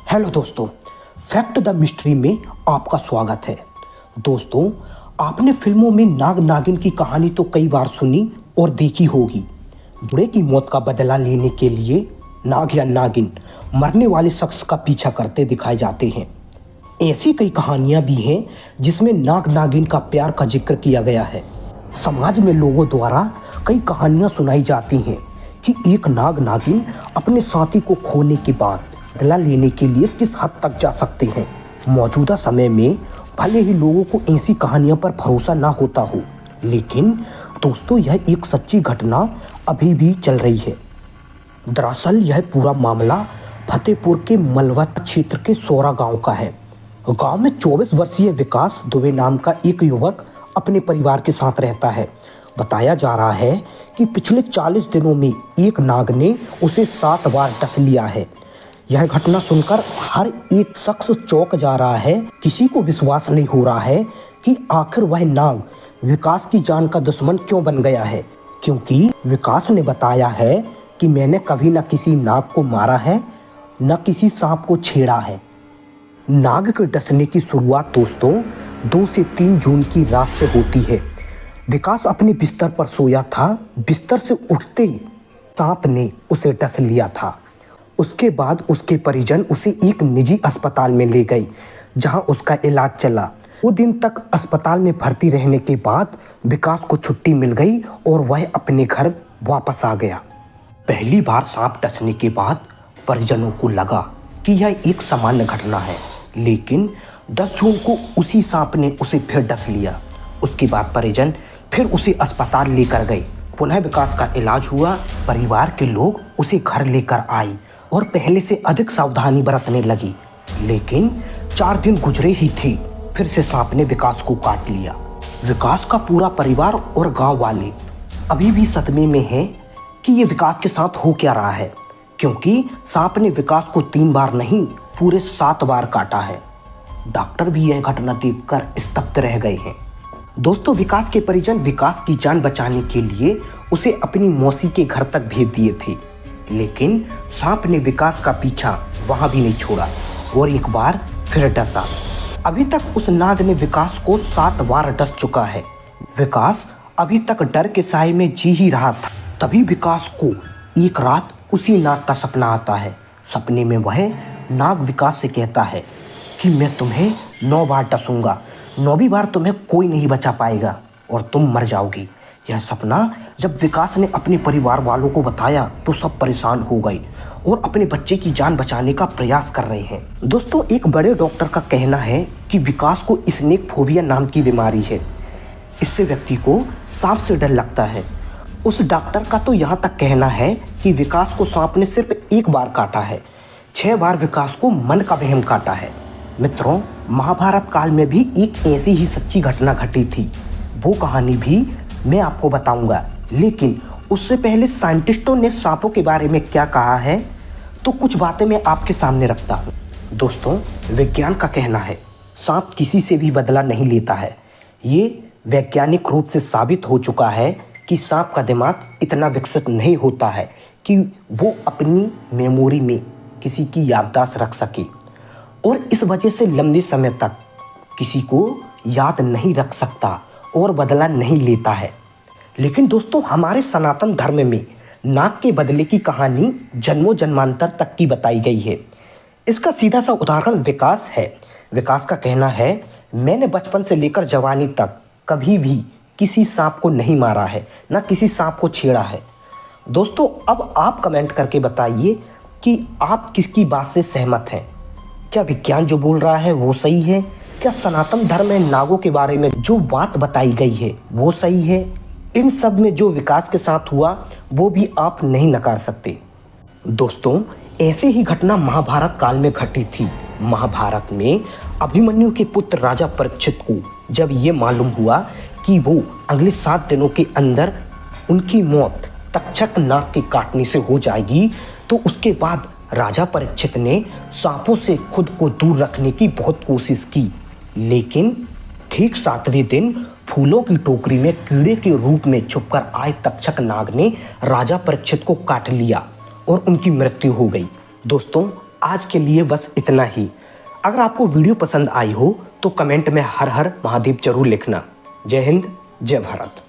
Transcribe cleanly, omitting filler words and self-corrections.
Hello दोस्तों, fact the mystery में आपका स्वागत है। दोस्तों, आपने फिल्मों में नाग नागिन की कहानी तो कई बार सुनी और देखी होगी। बुढ़े की मौत का बदला लेने के लिए नाग या नागिन मरने वाले शख्स का पीछा करते दिखाए जाते हैं। ऐसी कई कहानियां भी हैं जिसमें नाग नागिन का प्यार का जिक्र किया गया है। समाज में लोगों द्वारा कई कहानियां सुनाई जाती हैं कि एक नाग नागिन अपने साथी को खोने के बाद बदला लेने के लिए किस हद तक जा सकते हैं। मौजूदा समय में भले ही लोगों को ऐसी कहानियों पर भरोसा ना होता हो, लेकिन दोस्तों यह एक सच्ची घटना अभी भी चल रही है। दरअसल यह पूरा मामला फतेहपुर के मलवा क्षेत्र के सोरा गांव का है। गांव में 24 वर्षीय विकास दुबे नाम का एक युवक अपने परिवार के साथ रहता है। बताया जा रहा है कि पिछले 40 दिनों में एक नाग ने उसे 7 बार डस लिया है। यह घटना सुनकर हर एक शख्स चौंक जा रहा है। किसी को विश्वास नहीं हो रहा है कि आखिर वह नाग विकास की जान का दुश्मन क्यों बन गया है, क्योंकि विकास ने बताया है कि मैंने कभी न किसी नाग को मारा है, न किसी सांप को छेड़ा है। नाग के डसने की शुरुआत दोस्तों 2 से 3 जून की रात से होती है। विकास अपने बिस्तर पर सोया था। बिस्तर से उठते ही सांप ने उसे डस लिया था। उसके बाद उसके परिजन उसे एक निजी अस्पताल में ले गए, जहां उसका इलाज चला। 2 दिन तक अस्पताल में भर्ती रहने के बाद विकास को छुट्टी मिल गई और वह अपने घर वापस आ गया। पहली बार सांप डसने के बाद परिजनों को लगा कि यह एक सामान्य घटना है, लेकिन 10 जून को उसी सांप ने उसे फिर डस लिया। उसके बाद परिजन फिर उसे अस्पताल लेकर गए। पुनः विकास का इलाज हुआ। परिवार के लोग उसे घर लेकर आए और पहले से अधिक सावधानी बरतने लगी, लेकिन 4 दिन गुजरे ही थे, फिर से सांप ने विकास को काट लिया। विकास का पूरा परिवार और गांव वाले अभी भी सदमे में हैं कि ये विकास के साथ हो क्या रहा है, क्योंकि सांप ने विकास को 3 बार नहीं पूरे 7 बार काटा है। डॉक्टर भी यह घटना देखकर स्तब्ध रह गए हैं। दोस्तों, विकास के परिजन विकास की जान बचाने के लिए उसे अपनी मौसी के घर तक भेज दिए थे, लेकिन सांप ने विकास का पीछा वहां भी नहीं छोड़ा और एक बार फिर डसा। अभी तक उस नाग ने विकास को 7 बार डस चुका है। विकास अभी तक डर के साए में जी ही रहा था। तभी विकास को एक रात उसी नाग का सपना आता है। सपने में वह नाग विकास से कहता है कि मैं तुम्हें 9 बार डसूंगा, 9वीं बार तुम्हें कोई नहीं बचा पाएगा और तुम मर जाओगी। यह सपना जब विकास ने अपने परिवार वालों को बताया तो सब परेशान हो गए और अपने बच्चे की जान बचाने का प्रयास कर रहे हैं। दोस्तों, एक बड़े डॉक्टर का कहना है कि विकास को स्नेक फोबिया नाम की बीमारी है। इससे व्यक्ति को सांप से डर लगता है। उस डॉक्टर का तो यहाँ तक कहना है कि विकास को सांप ने सिर्फ 1 बार काटा है, 6 बार विकास को मन का वहम काटा है। मित्रों, महाभारत काल में भी एक ऐसी ही सच्ची घटना घटी थी। वो कहानी भी मैं आपको बताऊंगा, लेकिन उससे पहले साइंटिस्टों ने सांपों के बारे में क्या कहा है तो कुछ बातें मैं आपके सामने रखता हूँ। दोस्तों, विज्ञान का कहना है सांप किसी से भी बदला नहीं लेता है। ये वैज्ञानिक रूप से साबित हो चुका है कि सांप का दिमाग इतना विकसित नहीं होता है कि वो अपनी मेमोरी में किसी की याददाश्त रख सके और इस वजह से लंबे समय तक किसी को याद नहीं रख सकता और बदला नहीं लेता है। लेकिन दोस्तों, हमारे सनातन धर्म में नाग के बदले की कहानी जन्मों जन्मांतर तक की बताई गई है। इसका सीधा सा उदाहरण विकास है। विकास का कहना है, मैंने बचपन से लेकर जवानी तक कभी भी किसी सांप को नहीं मारा है, ना किसी सांप को छेड़ा है। दोस्तों, अब आप कमेंट करके बताइए कि आप किसकी बात से सहमत हैं। क्या विज्ञान जो बोल रहा है वो सही है? क्या सनातन धर्म में नागों के बारे में जो बात बताई गई है वो सही है? इन सब में जो विकास के साथ हुआ वो भी आप नहीं नकार सकते। दोस्तों, ऐसी ही घटना महाभारत काल में घटी थी। महाभारत में अभिमन्यु के पुत्र राजा परीक्षित को जब ये मालूम हुआ कि वो अगले 7 दिनों के अंदर उनकी मौत तक्षक नाग के काटने से हो जाएगी, तो उसके बाद राजा परीक्षित ने सांपों से खुद को दूर रखने की बहुत कोशिश की, लेकिन ठीक 7वें दिन फूलों की टोकरी में कीड़े के रूप में छुपकर आए तक्षक नाग ने राजा परीक्षित को काट लिया और उनकी मृत्यु हो गई। दोस्तों, आज के लिए बस इतना ही। अगर आपको वीडियो पसंद आई हो तो कमेंट में हर हर महादेव जरूर लिखना। जय हिंद, जय भारत।